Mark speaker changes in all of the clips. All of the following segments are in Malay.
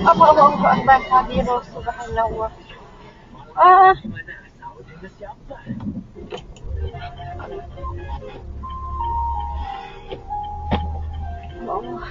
Speaker 1: Allahu Akbar kabira subhanallah. Ah. Allah.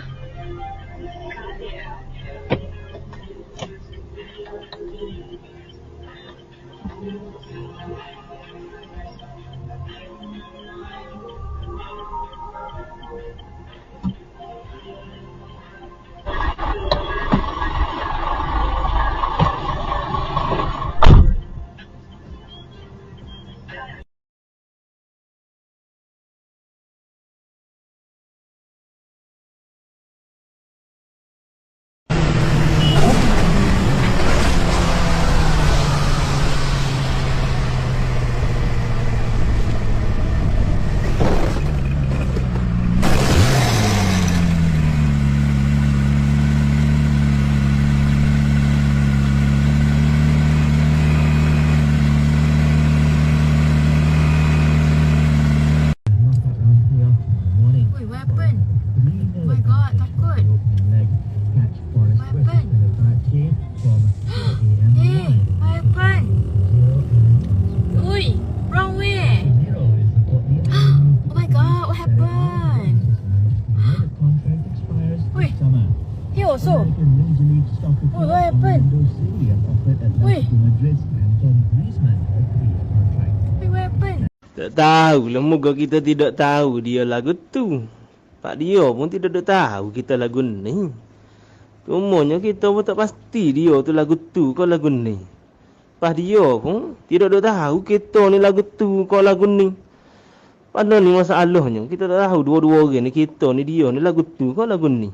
Speaker 2: Also. Oh, what happened? Wait. Wait, what happened?
Speaker 3: Tak tahu lah, moga kita tidak tahu dia lagu tu. Pak dia pun tidak tahu kita lagu ni. Cumanya kita pun tak pasti dia tu lagu tu kau lagu ni. Pak dia pun tidak tahu kita ni lagu tu kau lagu ni. Padahal ni masalahnya kita tak tahu dua-dua orang ni, kita ni dia ni lagu tu kau lagu ni.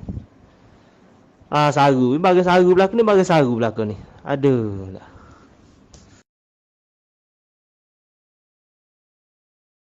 Speaker 3: Saru, bagi saru belakang ni, bagi saru belakang ni. Aduh lah.